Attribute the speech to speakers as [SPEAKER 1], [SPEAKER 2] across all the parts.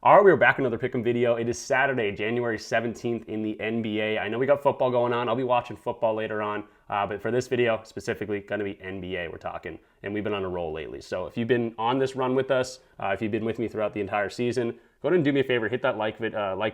[SPEAKER 1] All right, we are back with another Pick'em video. It is Saturday, January 17th in the NBA. I know we got football going on. I'll be watching football later on, but for this video specifically, going to be NBA we're talking, and we've been on a roll lately. So if you've been on this run with us, if you've been with me throughout the entire season, go ahead and do me a favor, hit that like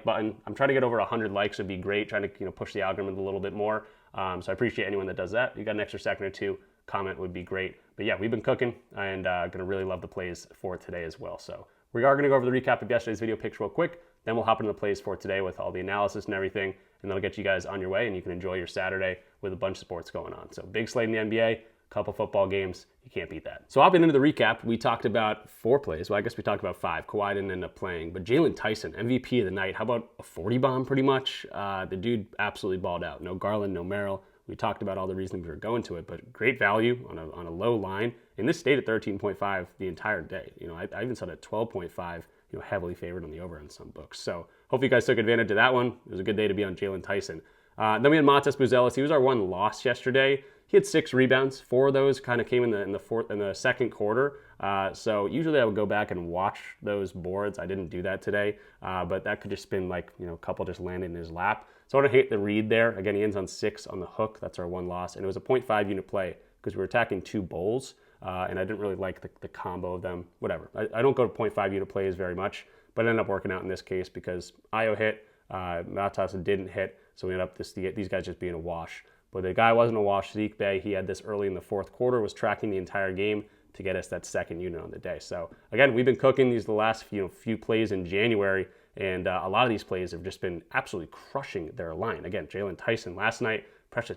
[SPEAKER 1] button. I'm trying to get over 100 likes, would be great. Trying to push the algorithm a little bit more. So I appreciate anyone that does that. If you got an extra second or two, comment would be great. But yeah, we've been cooking, and going to really love the plays for today as well. So we are going to go over the recap of yesterday's video picks real quick, then we'll hop into the plays for today with all the analysis and everything, and that'll get you guys on your way, and you can enjoy your Saturday with a bunch of sports going on. So big slate in the NBA, couple football games, you can't beat that. So hopping into the recap, we talked about 4 plays. Well, I guess we talked about 5. Kawhi didn't end up playing, but Jalen Tyson, MVP of the night. How about a 40 bomb pretty much? The dude absolutely balled out. No Garland, no Merrill. We talked about all the reasons we were going to it, but great value on a low line. And this stayed at 13.5 the entire day. I even saw it at 12.5, heavily favored on the over in some books. So hopefully you guys took advantage of that one. It was a good day to be on Jalen Tyson. Then we had Montes Buzelis. He was our one loss yesterday. He had 6 rebounds. 4 of those kind of came in the second quarter. So usually I would go back and watch those boards. I didn't do that today, but that could just been like, a couple just landed in his lap. So I don't hate the read there. Again, he ends on 6 on the hook. That's our one loss. And it was a 0.5 unit play because we were attacking 2 bowls, and I didn't really like the combo of them. Whatever. I don't go to 0.5 unit plays very much, but it ended up working out in this case because Io hit, Matas didn't hit, so we ended up these guys just being a wash. But the guy wasn't a wash. Sadiq Bey, he had this early in the fourth quarter, was tracking the entire game to get us that second unit on the day. So again, we've been cooking these the last few plays in January, and a lot of these plays have just been absolutely crushing their line. Again, Jalen Tyson last night, Precious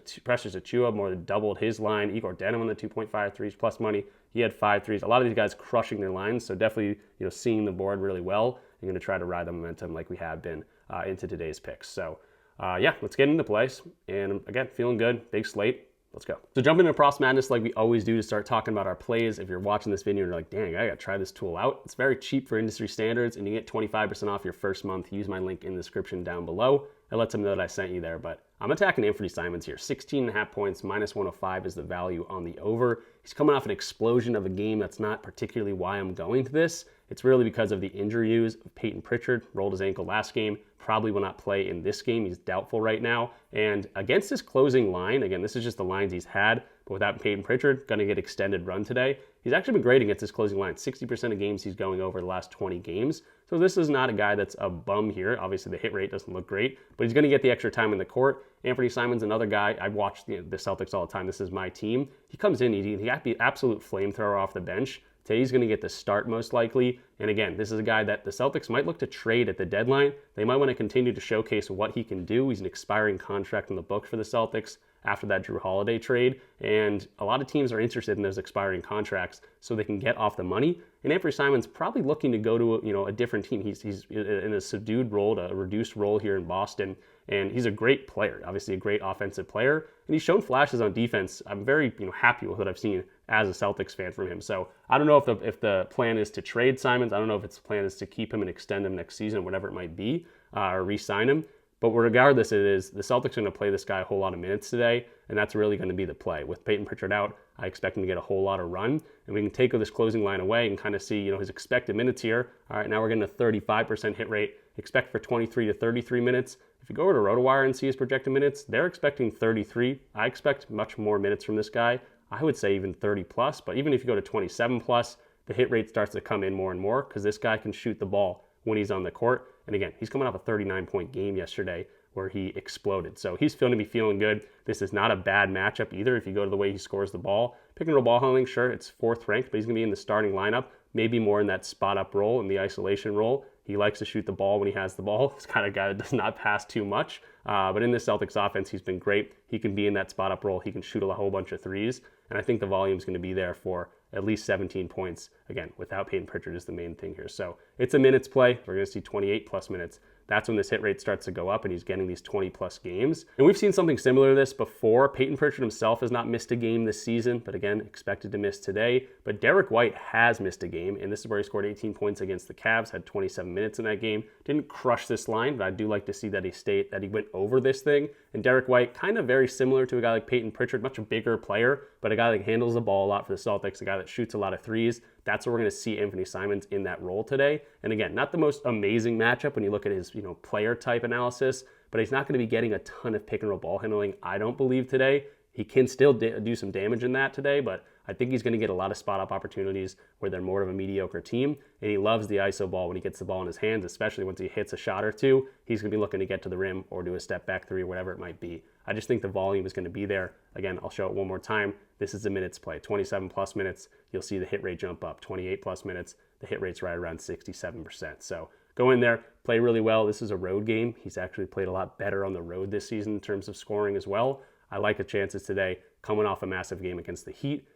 [SPEAKER 1] Achiuwa more than doubled his line. Igor Denim on the 2.5 threes plus money. He had 5 threes. A lot of these guys crushing their lines, so definitely seeing the board really well. You're going to try to ride the momentum like we have been into today's picks. So yeah, let's get into plays. And again, feeling good. Big slate. Let's go. So jumping into Props Madness like we always do to start talking about our plays. If you're watching this video and you're like, dang, I got to try this tool out. It's very cheap for industry standards, and you get 25% off your first month. Use my link in the description down below. It lets them know that I sent you there. But I'm attacking Anfernee Simons here. 16.5 points, minus 105 is the value on the over. He's coming off an explosion of a game. That's not particularly why I'm going to this. It's really because of the injury news of Peyton Pritchard. Rolled his ankle last game. Probably will not play in this game. He's doubtful right now. And against this closing line, again, this is just the lines he's had, but without Peyton Pritchard, going to get extended run today. He's actually been great against this closing line. 60% of games he's going over the last 20 games. So this is not a guy that's a bum here. Obviously, the hit rate doesn't look great, but he's going to get the extra time in the court. Anfernee Simons, another guy. I watch the Celtics all the time. This is my team. He comes in, he got the absolute flamethrower off the bench. Today he's going to get the start most likely. And again, this is a guy that the Celtics might look to trade at the deadline. They might want to continue to showcase what he can do. He's an expiring contract in the books for the Celtics after that Drew Holiday trade. And a lot of teams are interested in those expiring contracts so they can get off the money. And Anfernee Simons probably looking to go to a different team. He's in a subdued role, a reduced role here in Boston. And he's a great player, obviously a great offensive player. And he's shown flashes on defense. I'm very happy with what I've seen as a Celtics fan from him. So I don't know if the plan is to trade Simons. I don't know if the plan is to keep him and extend him next season, whatever it might be, or re-sign him. But regardless, it is the Celtics are going to play this guy a whole lot of minutes today, and that's really going to be the play. With Peyton Pritchard out, I expect him to get a whole lot of run, and we can take this closing line away and kind of see his expected minutes here. All right, now we're getting a 35% hit rate. Expect for 23 to 33 minutes. If you go over to RotoWire and see his projected minutes, they're expecting 33. I expect much more minutes from this guy. I would say even 30 plus, but even if you go to 27 plus, the hit rate starts to come in more and more because this guy can shoot the ball when he's on the court. And again, he's coming off a 39-point game yesterday where he exploded. So he's going to be feeling good. This is not a bad matchup either if you go to the way he scores the ball. Pick and roll ball handling, sure, it's 4th ranked, but he's going to be in the starting lineup, maybe more in that spot-up role, in the isolation role. He likes to shoot the ball when he has the ball. He's the kind of guy that does not pass too much. But in this Celtics offense, he's been great. He can be in that spot-up role. He can shoot a whole bunch of threes. And I think the volume is going to be there for at least 17 points. Again, without Peyton Pritchard is the main thing here. So it's a minutes play. We're going to see 28 plus minutes. That's when this hit rate starts to go up and he's getting these 20 plus games. And we've seen something similar to this before. Peyton Pritchard himself has not missed a game this season, but again, expected to miss today. But Derek White has missed a game, and this is where he scored 18 points against the Cavs, had 27 minutes in that game. Didn't crush this line, but I do like to see that he went over this thing. And Derek White, kind of very similar to a guy like Peyton Pritchard, much bigger player, but a guy that handles the ball a lot for the Celtics, a guy that shoots a lot of threes. that's where we're going to see Anfernee Simons in that role today. And again, not the most amazing matchup when you look at his player type analysis, but he's not going to be getting a ton of pick and roll ball handling, I don't believe, today. He can still do some damage in that today, but I think he's going to get a lot of spot-up opportunities where they're more of a mediocre team, and he loves the ISO ball when he gets the ball in his hands, especially once he hits a shot or two. He's going to be looking to get to the rim or do a step-back three or whatever it might be. I just think the volume is going to be there. Again, I'll show it one more time. This is the minutes play. 27-plus minutes, you'll see the hit rate jump up. 28-plus minutes, the hit rate's right around 67%. So go in there, play really well. This is a road game. He's actually played a lot better on the road this season in terms of scoring as well. I like the chances today coming off a massive game against the Heat.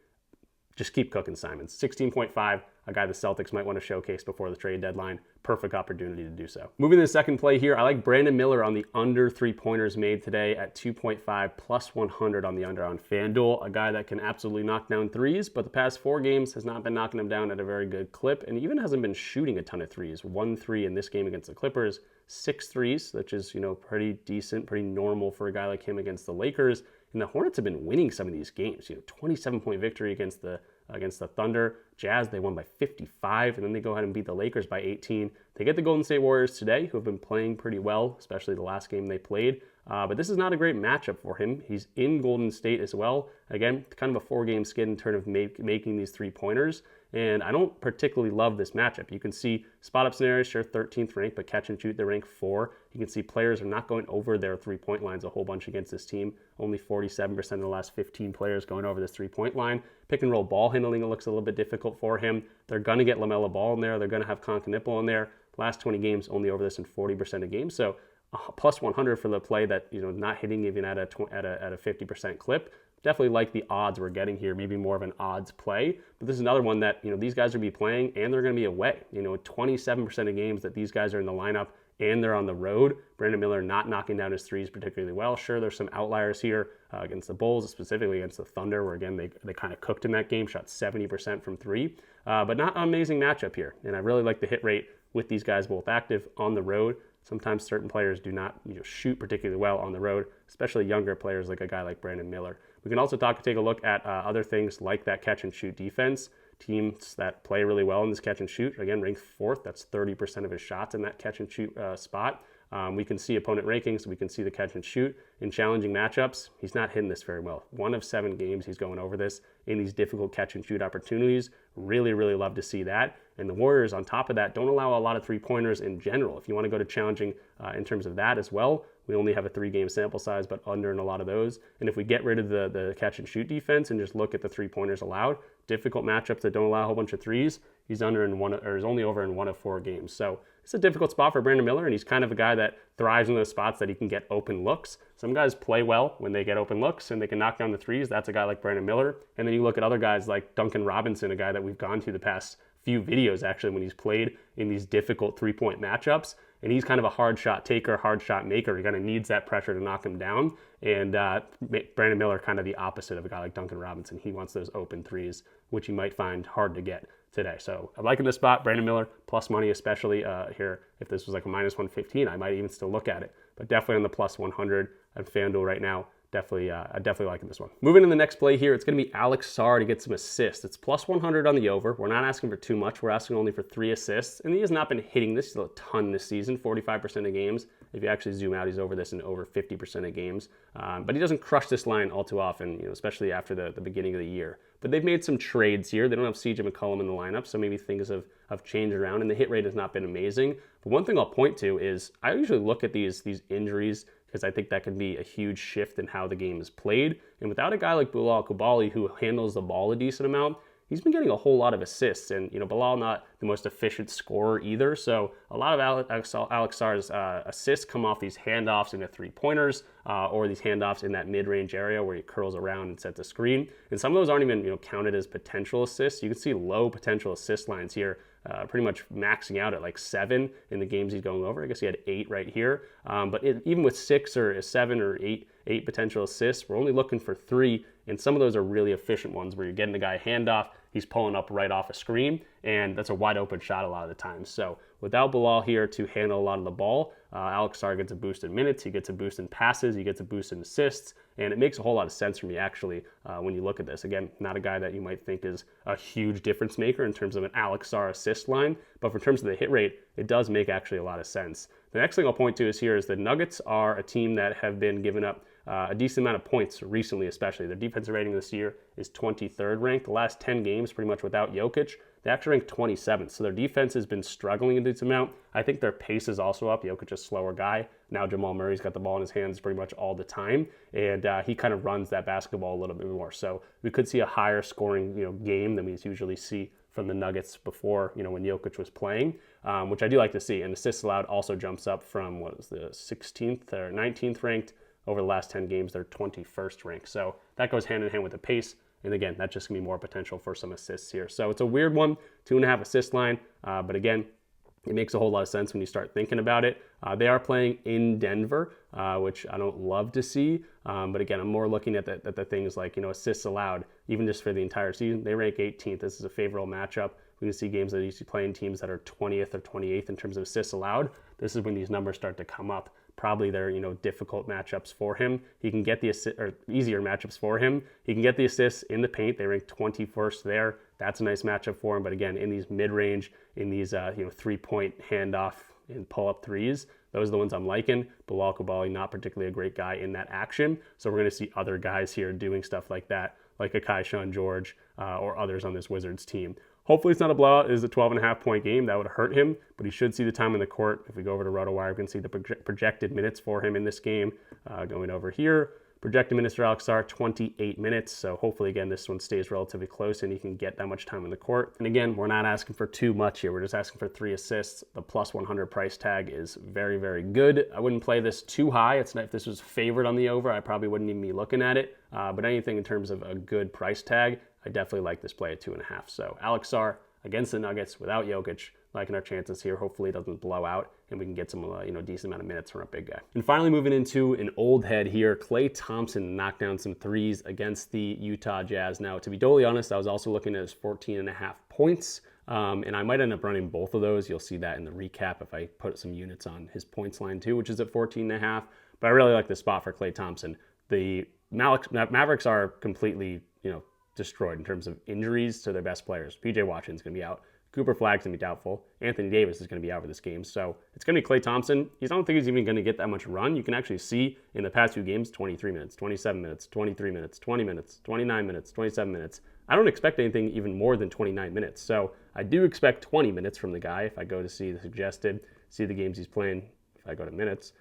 [SPEAKER 1] Just keep cooking, Simons. 16.5, a guy the Celtics might want to showcase before the trade deadline. Perfect opportunity to do so. Moving to the second play here, I like Brandon Miller on the under 3-pointers made today at 2.5 plus 100 on the under on FanDuel. A guy that can absolutely knock down threes, but the past 4 games has not been knocking them down at a very good clip, and even hasn't been shooting a ton of threes. 1 3 in this game against the Clippers, 6 threes, which is pretty decent, pretty normal for a guy like him against the Lakers. And the Hornets have been winning some of these games. 27-point victory against the Thunder. Jazz, they won by 55, and then they go ahead and beat the Lakers by 18. They get the Golden State Warriors today, who have been playing pretty well, especially the last game they played. But this is not a great matchup for him. He's in Golden State as well. Again, kind of a 4-game skid in terms of making these 3-pointers. And I don't particularly love this matchup. You can see spot-up scenarios, sure, 13th ranked, but catch and shoot, they're ranked 4. You can see players are not going over their 3-point lines a whole bunch against this team. Only 47% of the last 15 players going over this 3-point line. Pick and roll ball handling, it looks a little bit difficult for him. They're going to get LaMelo Ball in there. They're going to have Concanipple in there. Last 20 games, only over this in 40% of games. So plus 100 for the play that, not hitting even at a 50% clip. Definitely like the odds we're getting here, maybe more of an odds play. But this is another one that, these guys will be playing and they're going to be away. 27% of games that these guys are in the lineup and they're on the road. Brandon Miller not knocking down his threes particularly well. Sure, there's some outliers here against the Bulls, specifically against the Thunder, where again, they kind of cooked in that game, shot 70% from 3. But not an amazing matchup here. And I really like the hit rate with these guys both active on the road. Sometimes certain players do not shoot particularly well on the road, especially younger players like a guy like Brandon Miller. We can also take a look at other things like that catch and shoot defense. Teams that play really well in this catch and shoot, again, ranked 4th. That's 30% of his shots in that catch and shoot spot. We can see opponent rankings. We can see the catch and shoot. In challenging matchups, he's not hitting this very well. 1 of 7 games he's going over this in these difficult catch and shoot opportunities. Really, really love to see that. And the Warriors, on top of that, don't allow a lot of 3-pointers in general. If you want to go to challenging in terms of that as well, we only have a 3-game sample size, but under in a lot of those. And if we get rid of the catch and shoot defense and just look at the 3-pointers allowed, difficult matchups that don't allow a whole bunch of threes, he's only over in 1 of 4 games. So it's a difficult spot for Brandon Miller, and he's kind of a guy that thrives in those spots that he can get open looks. Some guys play well when they get open looks and they can knock down the threes. That's a guy like Brandon Miller. And then you look at other guys like Duncan Robinson, a guy that we've gone to the past few videos actually when he's played in these difficult 3-point matchups. And he's kind of a hard shot taker, hard shot maker. He kind of needs that pressure to knock him down. And Brandon Miller, kind of the opposite of a guy like Duncan Robinson. He wants those open threes, which you might find hard to get today. So I'm liking this spot. Brandon Miller, plus money, especially here. If this was like a minus 115, I might even still look at it. But definitely on the plus 100 at FanDuel right now. I definitely liking this one. Moving to the next play here, it's going to be Alex Sarr to get some assists. It's plus 100 on the over. We're not asking for too much. We're asking only for 3 assists. And he has not been hitting this a ton this season, 45% of games. If you actually zoom out, he's over this in over 50% of games. But he doesn't crush this line all too often, especially after the beginning of the year. But they've made some trades here. They don't have CJ McCollum in the lineup, so maybe things have changed around, and the hit rate has not been amazing. But one thing I'll point to is I usually look at these injuries because I think that can be a huge shift in how the game is played. And without a guy like Bilal Coulibaly who handles the ball a decent amount, he's been getting a whole lot of assists. And, Bilal not the most efficient scorer either. So a lot of Alex Sarr's assists come off these handoffs into 3-pointers or these handoffs in that mid-range area where he curls around and sets a screen. And some of those aren't even counted as potential assists. You can see low potential assist lines here. Pretty much maxing out at like 7 in the games he's going over. I guess he had 8 right here. But even with 6 or 7 or 8 potential assists, we're only looking for 3 and some of those are really efficient ones where you're getting the guy a handoff, he's pulling up right off a screen, and that's a wide open shot a lot of the time. So without Bilal here to handle a lot of the ball, Alex Sarr gets a boost in minutes, he gets a boost in passes, he gets a boost in assists, and it makes a whole lot of sense for me actually when you look at this. Again, not a guy that you might think is a huge difference maker in terms of an Alex Sarr assist line, but for terms of the hit rate, it does make actually a lot of sense. The next thing I'll point to is the Nuggets are a team that have been giving up a decent amount of points recently, especially. Their defensive rating this year is 23rd ranked. The last 10 games, pretty much without Jokic, they actually ranked 27th. So their defense has been struggling a decent amount. I think their pace is also up. Jokic is a slower guy. Now Jamal Murray's got the ball in his hands pretty much all the time, and he kind of runs that basketball a little bit more. So we could see a higher scoring game than we usually see from the Nuggets before, when Jokic was playing, which I do like to see. And assists allowed also jumps up from, the 16th or 19th ranked. Over the last 10 games, they're 21st ranked. So that goes hand in hand with the pace. And again, that's just going to be more potential for some assists here. So it's a weird one, 2.5 assist line. But again, it makes a whole lot of sense when you start thinking about it. They are playing in Denver, which I don't love to see. But again, I'm more looking at the things like, assists allowed, even just for the entire season. They rank 18th. This is a favorable matchup. We can see games that used to play in teams that are 20th or 28th in terms of assists allowed. This is when these numbers start to come up. Probably they're difficult matchups for him. He can get the easier matchups for him. He can get the assists in the paint. They rank 21st there. That's a nice matchup for him. But again, in these mid-range, in these 3-point handoff and pull-up threes, those are the ones I'm liking. Bilal Coulibaly, not particularly a great guy in that action. So we're going to see other guys here doing stuff like that, like a Kai-Sean George or others on this Wizards team. Hopefully it's not a blowout. It is a 12.5-point game. That would hurt him, but he should see the time in the court. If we go over to RotoWire, we can see the projected minutes for him in this game. Going over here, projected minutes for Alex Sarr, 28 minutes. So hopefully, again, this one stays relatively close and he can get that much time in the court. And again, we're not asking for too much here. We're just asking for 3 assists. The plus 100 price tag is very, very good. I wouldn't play this too high. It's not, if this was favored on the over, I probably wouldn't even be looking at it. But anything in terms of a good price tag, I definitely like this play at 2.5. So Alex Sarr against the Nuggets without Jokic, liking our chances here. Hopefully it doesn't blow out and we can get some decent amount of minutes from a big guy. And finally moving into an old head here, Klay Thompson knocked down some threes against the Utah Jazz. Now, to be totally honest, I was also looking at his 14.5 points. And I might end up running both of those. You'll see that in the recap if I put some units on his points line too, which is at 14.5. But I really like the spot for Klay Thompson. The Mavericks are completely, destroyed in terms of injuries to their best players. PJ Washington's going to be out. Cooper Flagg's going to be doubtful. Anthony Davis is going to be out for this game. So it's going to be Klay Thompson. I don't think he's even going to get that much run. You can actually see in the past few games, 23 minutes, 27 minutes, 23 minutes, 20 minutes, 29 minutes, 27 minutes. I don't expect anything even more than 29 minutes. So I do expect 20 minutes from the guy if I go to see the suggested, see the games he's playing, if I go to minutes.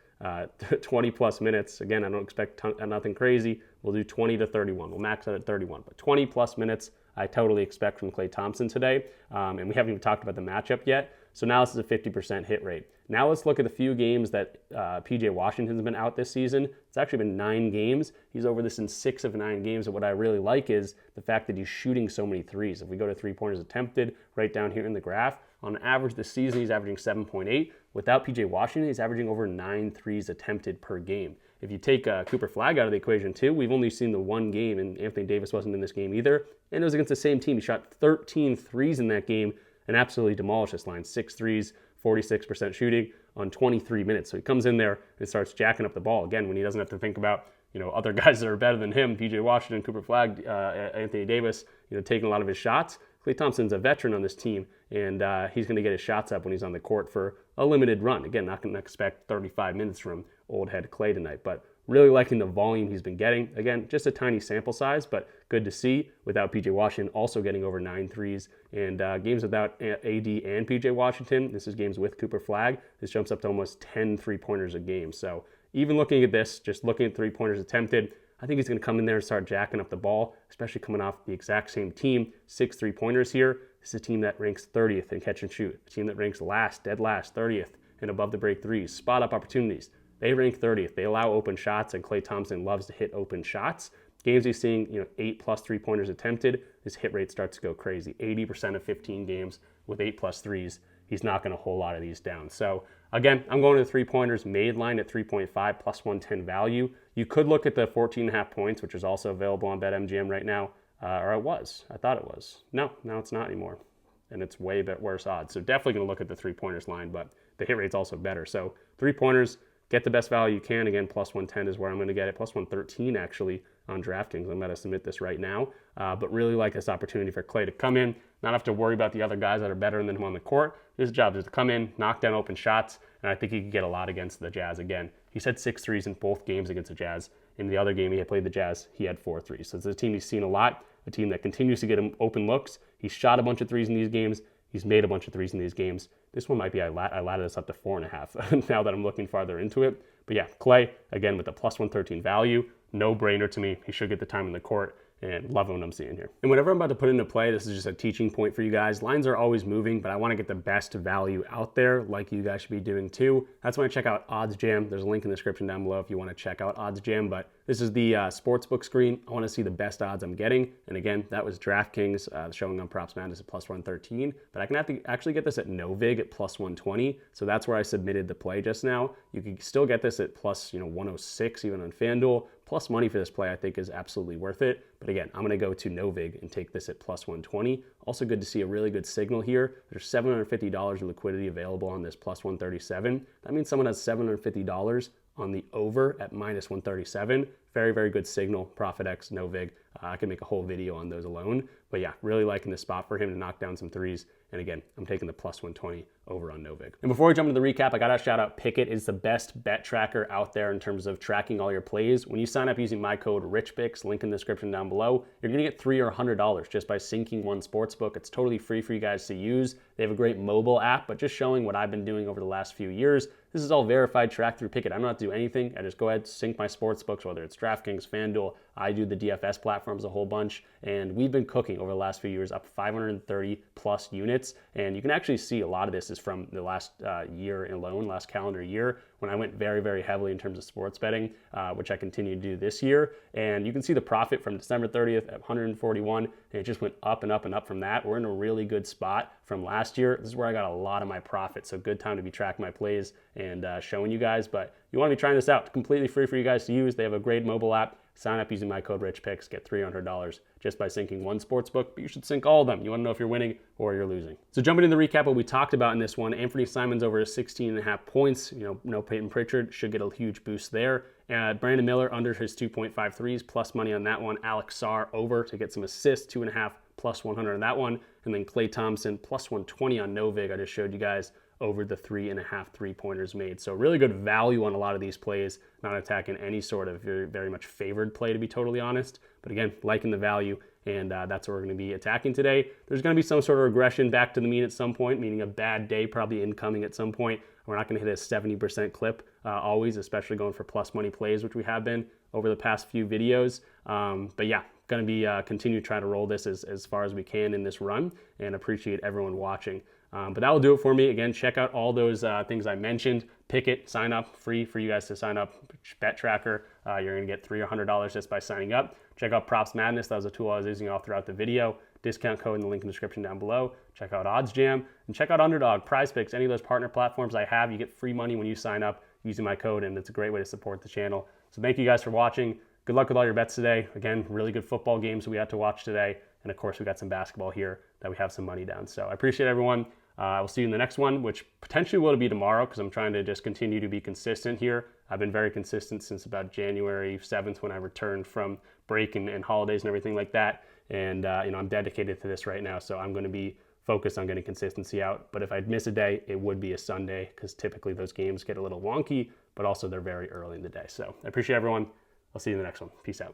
[SPEAKER 1] 20 plus minutes. Again, I don't expect nothing crazy. We'll do 20 to 31. We'll max out at 31. But 20 plus minutes, I totally expect from Klay Thompson today. And we haven't even talked about the matchup yet. So now this is a 50% hit rate. Now let's look at the few games that PJ Washington's been out this season. It's actually been 9 games. He's over this in 6 of 9 games. And what I really like is the fact that he's shooting so many threes. If we go to 3-pointers attempted, right down here in the graph, on average this season, he's averaging 7.8. Without PJ Washington, he's averaging over 9 threes attempted per game. If you take Cooper Flagg out of the equation too, we've only seen the one game, and Anthony Davis wasn't in this game either, and it was against the same team. He shot 13 threes in that game and absolutely demolished this line. 6 threes, 46% shooting on 23 minutes. So he comes in there and starts jacking up the ball. Again, when he doesn't have to think about other guys that are better than him, PJ Washington, Cooper Flagg, Anthony Davis, taking a lot of his shots. Klay Thompson's a veteran on this team, and he's going to get his shots up when he's on the court for a limited run. Again, not going to expect 35 minutes from old head Klay tonight, but really liking the volume he's been getting. Again, just a tiny sample size, but good to see without PJ Washington also getting over 9 threes. And games without AD and PJ Washington, this is games with Cooper Flagg, this jumps up to almost 10 3-pointers a game. So even looking at this, just looking at 3-pointers attempted, I think he's going to come in there and start jacking up the ball, especially coming off the exact same team. 6 3-pointers here. This is a team that ranks 30th in catch and shoot. A team that ranks dead last, 30th in above the break threes. Spot up opportunities. They rank 30th. They allow open shots, and Klay Thompson loves to hit open shots. Games he's seeing, 8 plus 3-pointers attempted, his hit rate starts to go crazy. 80% of 15 games with 8 plus threes. he's knocking a whole lot of these down. So again, I'm going to the 3-pointers, made line at 3.5 plus 110 value. You could look at the 14.5 points, which is also available on BetMGM right now, or it was. I thought it was. No, now it's not anymore, and it's way bit worse odds. So definitely going to look at the 3-pointers line, but the hit rate's also better. So 3-pointers, get the best value you can. Again, plus 110 is where I'm going to get it. Plus 113 actually on DraftKings. I'm going to submit this right now, but really like this opportunity for Klay to come in, not have to worry about the other guys that are better than him on the court. His job is to come in, knock down open shots, and I think he could get a lot against the Jazz again. He's had 6 threes in both games against the Jazz. In the other game he had played the Jazz, he had 4 threes. So it's a team he's seen a lot, a team that continues to get him open looks. He's shot a bunch of threes in these games. He's made a bunch of threes in these games. This one might be, I laddered this up to 4.5 now that I'm looking farther into it. But yeah, Klay, again, with the plus 113 value, no brainer to me. He should get the time in the court, and love what I'm seeing here. And whatever I'm about to put into play, this is just a teaching point for you guys. Lines are always moving, but I want to get the best value out there, like you guys should be doing too. That's when I check out OddsJam. There's a link in the description down below if you want to check out OddsJam, but this is the sportsbook screen. I want to see the best odds I'm getting. And again, that was DraftKings showing on Props Madness at plus 113, but I can have to actually get this at Novig at plus 120. So that's where I submitted the play just now. You can still get this at plus 106 even on FanDuel. Plus money for this play I think is absolutely worth it. But again, I'm going to go to Novig and take this at plus 120. Also good to see a really good signal here. There's $750 of liquidity available on this plus 137. That means someone has $750 on the over at minus 137. Very, very good signal. ProfitX, Novig. I can make a whole video on those alone. But yeah, really liking this spot for him to knock down some threes. And again, I'm taking the plus 120 over on Novig. And before we jump into the recap, I got to shout out Pickit. It's the best bet tracker out there in terms of tracking all your plays. When you sign up using my code RichPicks, link in the description down below, you're going to get $3 or $100 just by syncing one sportsbook. It's totally free for you guys to use. They have a great mobile app, but just showing what I've been doing over the last few years. This is all verified, tracked through Pickit. I don't have to do anything. I just go ahead, sync my sportsbooks, whether it's DraftKings, FanDuel. I do the DFS platforms a whole bunch, and we've been cooking over the last few years, up 530 plus units. And you can actually see a lot of this is from the last year alone, last calendar year, when I went very, very heavily in terms of sports betting, which I continue to do this year. And you can see the profit from December 30th at 141, and it just went up and up and up from that. We're in a really good spot from last year. This is where I got a lot of my profit, so good time to be tracking my plays and showing you guys. But you want to be trying this out, completely free for you guys to use. They have a great mobile app. Sign up using my code RichPicks, get $300 just by syncing one sportsbook, but you should sync all of them. You want to know if you're winning or you're losing. So jumping into the recap, what we talked about in this one, Anfernee Simons over 16.5 points. No Peyton Pritchard, should get a huge boost there. Brandon Miller under his 2.5 threes, plus money on that one. Alex Sarr over to get some assists, 2.5 plus 100 on that one. And then Klay Thompson plus 120 on Novig. I just showed you guys over the 3.5 3-pointers made. So really good value on a lot of these plays, not attacking any sort of very much favored play, to be totally honest. But again, liking the value, and that's what we're going to be attacking today. There's going to be some sort of regression back to the mean at some point, meaning a bad day probably incoming at some point. We're not going to hit a 70% clip always, especially going for plus money plays, which we have been over the past few videos. But yeah, going to be continue to try to roll this as far as we can in this run, and appreciate everyone watching. But that will do it for me. Again, check out all those things I mentioned. Pickit, sign up, free for you guys to sign up. Bet Tracker, you're going to get $3 or $100 just by signing up. Check out Props Madness. That was a tool I was using all throughout the video. Discount code in the link in the description down below. Check out OddsJam, and check out Underdog, PrizePicks, any of those partner platforms I have. You get free money when you sign up using my code, and it's a great way to support the channel. So thank you guys for watching. Good luck with all your bets today. Again, really good football games we had to watch today. And of course, we got some basketball here that we have some money down. So I appreciate everyone. I will see you in the next one, which potentially will be tomorrow, because I'm trying to just continue to be consistent here. I've been very consistent since about January 7th when I returned from break and holidays and everything like that. And I'm dedicated to this right now, so I'm going to be focused on getting consistency out. But if I'd miss a day, it would be a Sunday, because typically those games get a little wonky, but also they're very early in the day. So I appreciate everyone. I'll see you in the next one. Peace out.